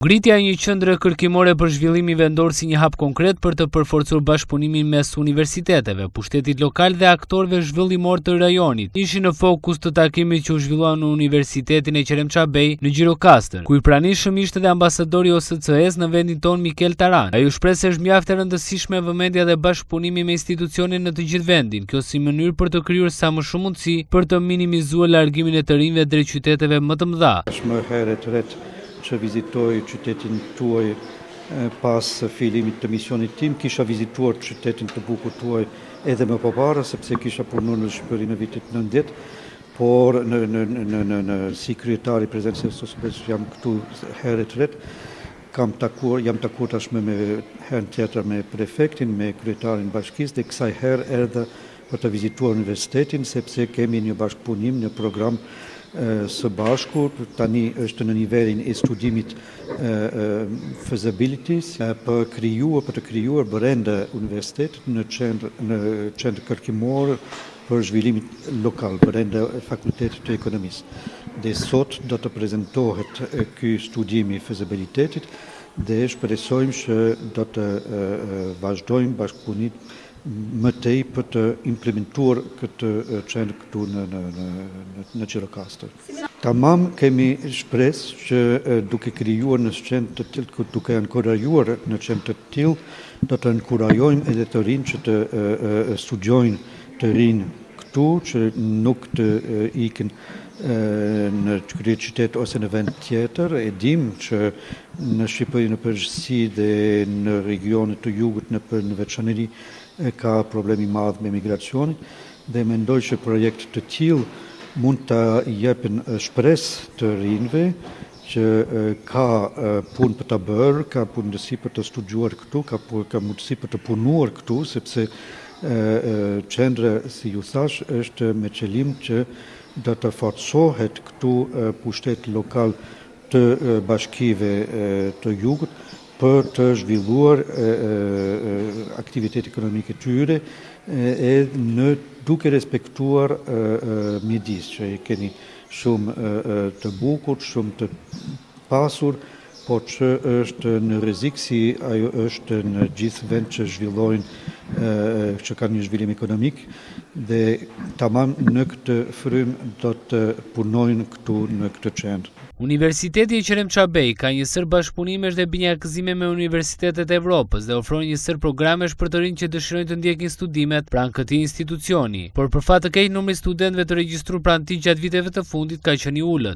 Ngritja e një qendre kërkimore për zhvillim i vendor si një hap konkret për të përforcuar bashkëpunimin mes universiteteve, pushtetit lokal dhe aktorëve zhvillimor të rajonit, ishin në fokus të takimit që u zhvillua në Universitetin e Qeremçabej në Gjirokastër, ku i pranishëm ishte dhe ambasadori OSCE-s në vendin ton Mikel Taran. Ai u shpreh se është mjaft e rëndësishme vëmendja dhe bashkëpunimi me institucionet në të gjithë vendin, kjo si mënyrë për të krijuar sa më shumë mundësi për të minimizuar largimin e të rinjve drejt qyteteve më të mëdha. Që vizitoj qytetin tuaj pas fillimit të misionit tim, kisha vizituar qytetin të bukur tuaj edhe më përpara, sepse kisha punuar në Shqipëri në vitit 90, por si kryetari i prezencës së jam këtu herë të ret, jam takuar tashmë me herën tjetër me prefektin, me kryetarin e bashkisë, dhe kësaj herë erdha për të vizituar universitetin, sepse kemi një bashkëpunim, një program së bashku, tani është në nivelin e studimit feasibilities për të krijuar brenda universitetit në qendër kërkimor për zhvillimin lokal, brenda fakultetit të ekonomisë. Dhe sot do të prezantohet ky studim i feasibilitetit dhe shpresojmë që do të vazhdojmë bashkëpunimin më tej për të implementuar këtë qendër këtu në Gjirokastër. Tamam kemi shpresë që duke krijuar në qendër të tillë, duke ankurajuar në qendër të tillë, do të ankurajojmë edhe të rinj që të studiojnë të rinj këtu, që nuk të ikin në kryeqytet ose në vend tjetër. E dim që në Shqipëri në përgjithësi dhe në regionet të jugut në veçanëri ka problemi madh me migracionin, dhe mendoj që projekt të tillë mund të jepen shpresë të rinjve që ka punë për të bërë, ka mundësi për të studiuar këtu, ka mundësi për të punuar këtu, sepse qendra, si ju thash, është me qëllim që do të forcohet këtu pushteti lokal të bashkive të jugut për të zhvilluar aktivitet ekonomike tyre e duke respektuar mjedis, që keni shumë të bukur, shumë të pasur, por që është në rrezik si ajo është në gjithë vend që zhvillojnë, që kanë një zhvillim ekonomik, dhe tamam në këtë frym do të punojnë këtu në këtë qendër. Universiteti i Qeremçabej ka një sër bashkëpunimesh dhe binjakëzime me universitetet e Evropës dhe ofron një sër programesh për të rinj që dëshirojnë të ndjekin studimet pranë këtij institucioni. Por për fat të keq, numri i studentëve të regjistruar pranë tij gjatë viteve të fundit ka qenë i ulët.